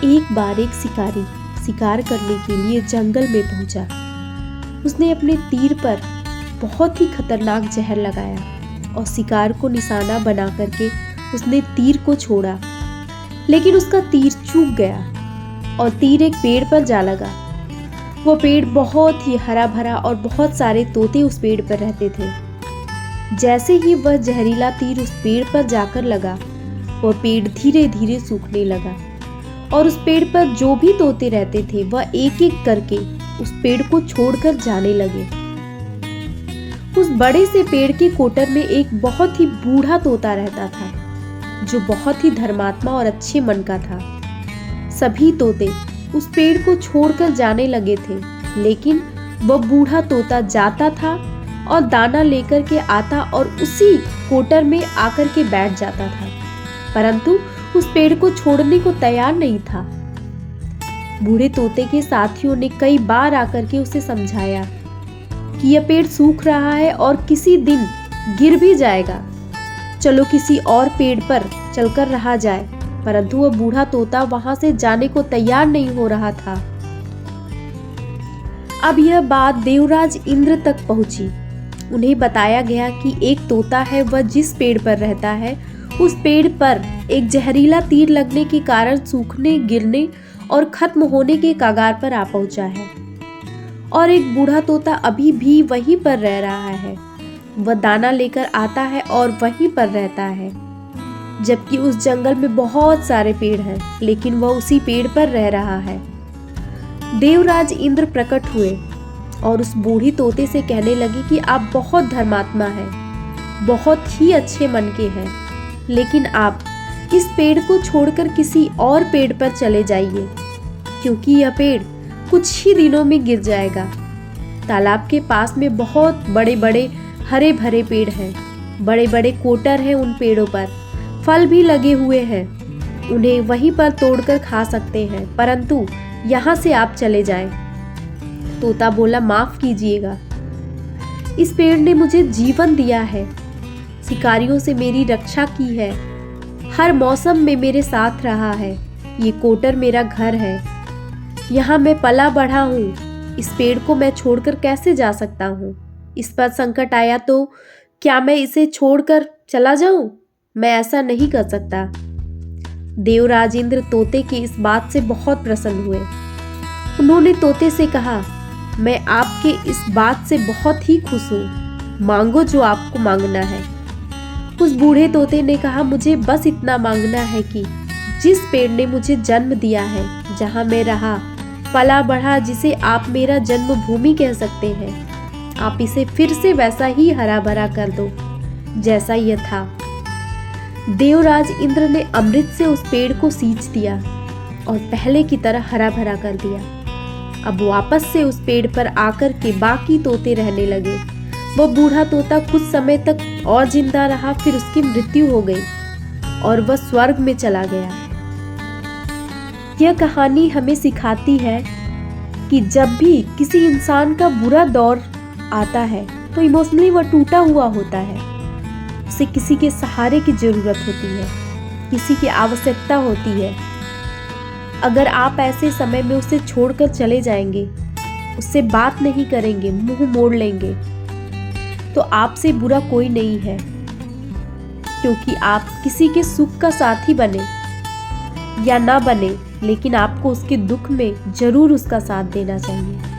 एक बार एक शिकारी शिकार करने के लिए जंगल में पहुंचा। उसने अपने तीर पर बहुत ही खतरनाक जहर लगाया और शिकार को निशाना बना करके उसने तीर को छोड़ा, लेकिन उसका तीर चूक गया और तीर एक पेड़ पर जा लगा। वो पेड़ बहुत ही हरा भरा और बहुत सारे तोते उस पेड़ पर रहते थे। जैसे ही वह जहरीला तीर उस पेड़ पर जाकर लगा, वह पेड़ धीरे धीरे सूखने लगा और उस पेड़ पर जो भी तोते रहते थे वह एक एक करके उस पेड़ को छोड़कर जाने लगे। उस बड़े से पेड़ के कोटर में एक बहुत ही बूढ़ा तोता रहता था, जो बहुत ही धर्मात्मा और अच्छे मन का था। सभी तोते उस पेड़ को छोड़कर जाने लगे थे, लेकिन वह बूढ़ा तोता जाता था और दाना लेकर के आता और उसी कोटर में आकर के बैठ जाता था, परंतु उस पेड़ को छोड़ने को तैयार नहीं था। बूढ़े तोते के साथियों ने कई बार आकर के उसे समझाया कि यह पेड़ सूख रहा है और किसी दिन गिर भी जाएगा, चलो किसी और पेड़ पर चलकर रहा जाए, परंतु वह बूढ़ा तोता वहां से जाने को तैयार नहीं हो रहा था। अब यह बात देवराज इंद्र तक पहुंची। उन्हें बताया गया कि एक तोता है, वह जिस पेड़ पर रहता है उस पेड़ पर एक जहरीला तीर लगने के कारण सूखने, गिरने और खत्म होने के कगार पर आ पहुंचा है, और एक बूढ़ा तोता अभी भी वहीं पर रह रहा है। वह दाना लेकर आता है और वहीं पर रहता है, जबकि उस जंगल में बहुत सारे पेड़ हैं, लेकिन वह उसी पेड़ पर रह रहा है। देवराज इंद्र प्रकट हुए और उस बूढ़ी तोते से कहने लगे कि आप बहुत धर्मात्मा हैं, बहुत ही अच्छे मन के हैं, लेकिन आप इस पेड़ को छोड़कर किसी और पेड़ पर चले जाइए, क्योंकि यह पेड़ कुछ ही दिनों में गिर जाएगा। तालाब के पास में बहुत बड़े बड़े हरे भरे पेड़ हैं, बड़े बड़े कोटर हैं, उन पेड़ों पर फल भी लगे हुए हैं, उन्हें वहीं पर तोड़कर खा सकते हैं, परंतु यहाँ से आप चले जाएं। तोता बोला, माफ कीजिएगा, इस पेड़ ने मुझे जीवन दिया है, शिकारियों से मेरी रक्षा की है, हर मौसम में मेरे साथ रहा है, ये कोटर मेरा घर है, यहाँ मैं पला बढ़ा हूँ, इस पेड़ को मैं छोड़कर कैसे जा सकता हूँ? इस पर संकट आया तो क्या मैं इसे छोड़कर चला जाऊं? मैं ऐसा नहीं कर सकता। देवराज इंद्र तोते की इस बात से बहुत प्रसन्न हुए। उन्होंने तोते से कहा, मैं आपके इस बात से बहुत ही खुश हूँ, मांगो जो आपको मांगना है। उस बूढ़े तोते ने कहा, मुझे बस इतना मांगना है कि जिस पेड़ ने मुझे जन्म दिया है, जहाँ मैं रहा, पला बढ़ा, जिसे आप मेरा जन्मभूमि कह सकते हैं, आप इसे फिर से वैसा ही हरा भरा कर दो जैसा यह था। देवराज इंद्र ने अमृत से उस पेड़ को सींच दिया और पहले की तरह हरा भरा कर दिया। अब वापस से उस पेड़ पर आकर के बाकी तोते रहने लगे। वह बूढ़ा तोता कुछ समय तक और जिंदा रहा, फिर उसकी मृत्यु हो गई और वह स्वर्ग में चला गया। यह कहानी हमें सिखाती है कि जब भी किसी इंसान का बुरा दौर आता है तो इमोशनली वह टूटा हुआ होता है, उसे किसी के सहारे की जरूरत होती है, किसी की आवश्यकता होती है। अगर आप ऐसे समय में उसे छोड़कर चले जाएंगे, उससे बात नहीं करेंगे, मुंह मोड़ लेंगे, तो आपसे बुरा कोई नहीं है, क्योंकि आप किसी के सुख का साथी बने या ना बने, लेकिन आपको उसके दुख में जरूर उसका साथ देना चाहिए।